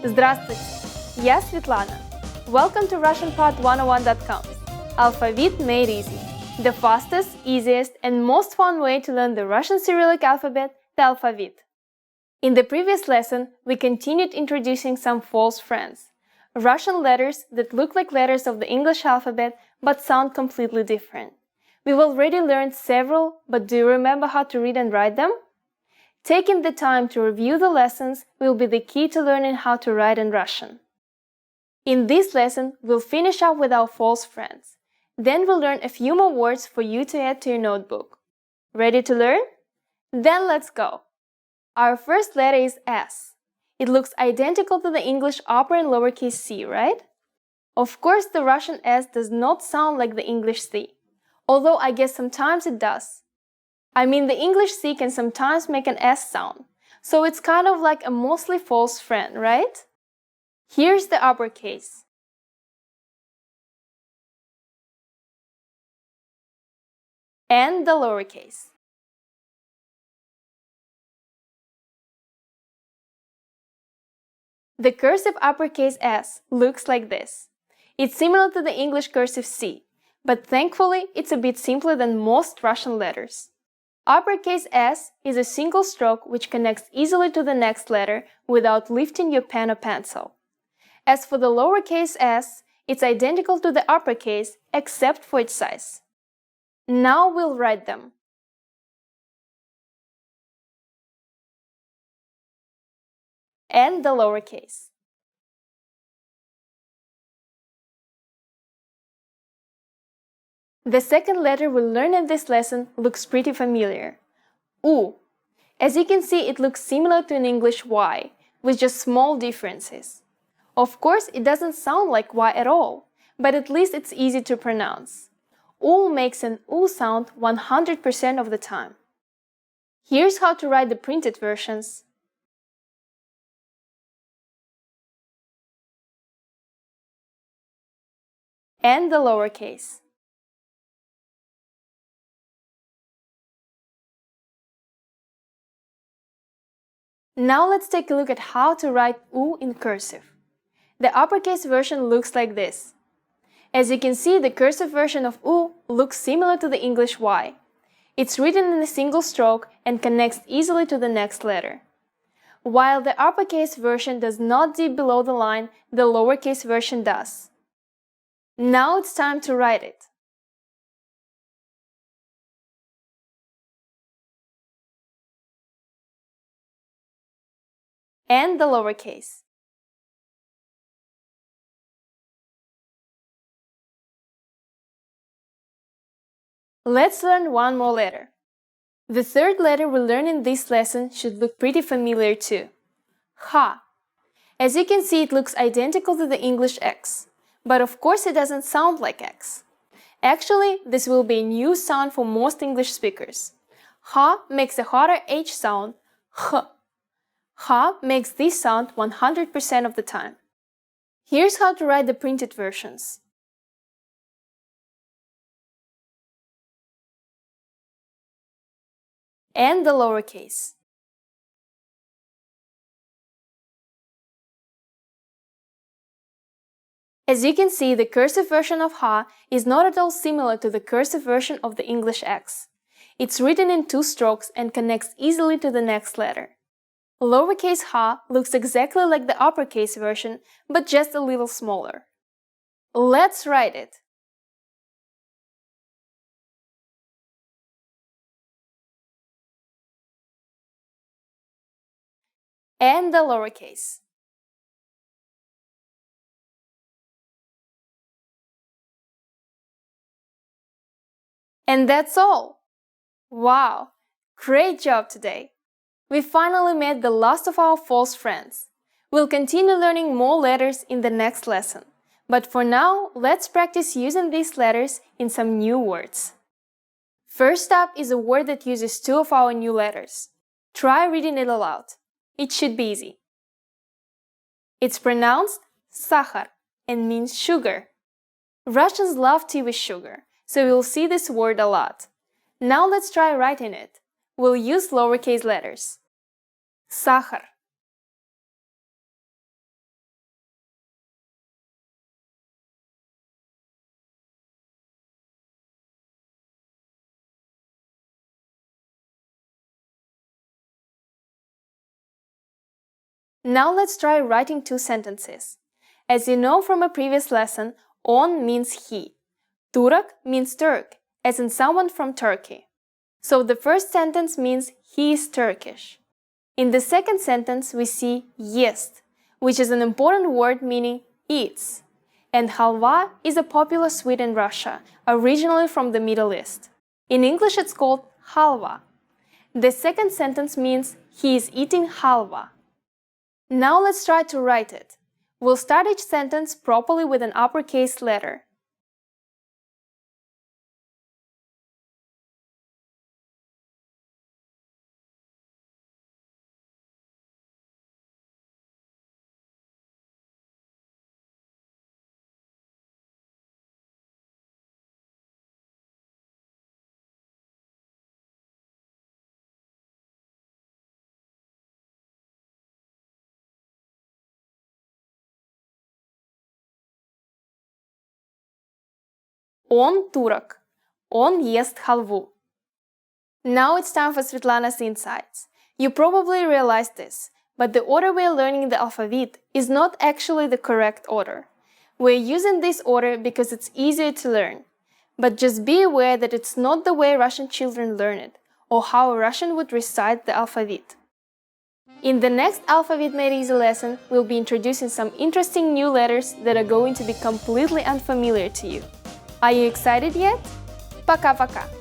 Здравствуйте! Я Светлана. Welcome to RussianPod101.com. Alphabet made easy. The fastest, easiest, and most fun way to learn the Russian Cyrillic alphabet, the alphabet. In the previous lesson, we continued introducing some false friends. Russian letters that look like letters of the English alphabet but sound completely different. We've already learned several, but do you remember how to read and write them? Taking the time to review the lessons will be the key to learning how to write in Russian. In this lesson, we'll finish up with our false friends. Then we'll learn a few more words for you to add to your notebook. Ready to learn? Then let's go! Our first letter is S. It looks identical to the English upper and lowercase c, right? Of course, the Russian S does not sound like the English C, although I guess sometimes it does. I mean, the English C can sometimes make an S sound, so it's kind of like a mostly false friend, right? Here's the uppercase. And the lowercase. The cursive uppercase S looks like this. It's similar to the English cursive C, but thankfully it's a bit simpler than most Russian letters. Uppercase S is a single stroke which connects easily to the next letter without lifting your pen or pencil. As for the lowercase s, it's identical to the uppercase except for its size. Now we'll write them. And the lowercase. The second letter we'll learn in this lesson looks pretty familiar. U. As you can see, it looks similar to an English Y, with just small differences. Of course, it doesn't sound like Y at all, but at least it's easy to pronounce. U makes an U sound 100% of the time. Here's how to write the printed versions. And the lowercase. Now let's take a look at how to write U in cursive. The uppercase version looks like this. As you can see, the cursive version of U looks similar to the English Y. It's written in a single stroke and connects easily to the next letter. While the uppercase version does not dip below the line, the lowercase version does. Now it's time to write it. And the lowercase. Let's learn one more letter. The third letter we'll learn in this lesson should look pretty familiar too. Ha. As you can see, it looks identical to the English X, but of course it doesn't sound like X. Actually, this will be a new sound for most English speakers. Ha makes a harder H sound, H. Ha makes this sound 100% of the time. Here's how to write the printed versions. And the lowercase. As you can see, the cursive version of Ha is not at all similar to the cursive version of the English X. It's written in two strokes and connects easily to the next letter. Lowercase Ha looks exactly like the uppercase version, but just a little smaller. Let's write it. And the lowercase. And that's all! Wow! Great job today! We finally met the last of our false friends. We'll continue learning more letters in the next lesson. But for now, let's practice using these letters in some new words. First up is a word that uses two of our new letters. Try reading it aloud. It should be easy. It's pronounced Sahar and means sugar. Russians love tea with sugar, so you'll see this word a lot. Now let's try writing it. We'll use lowercase letters. Sahar. Now let's try writing two sentences. As you know from a previous lesson, on means he. Turak means Turk, as in someone from Turkey. So the first sentence means he is Turkish. In the second sentence, we see jest, which is an important word meaning eats. And halva is a popular sweet in Russia, originally from the Middle East. In English, it's called halva. The second sentence means he is eating halva. Now let's try to write it. We'll start each sentence properly with an uppercase letter. On Turak. On ест халву. Now it's time for Svetlana's insights. You probably realized this, but the order we're learning the alphabet is not actually the correct order. We're using this order because it's easier to learn. But just be aware that it's not the way Russian children learn it, or how a Russian would recite the alphabet. In the next Alphabet Made Easy lesson, we'll be introducing some interesting new letters that are going to be completely unfamiliar to you. Are you excited yet? Пока-пока!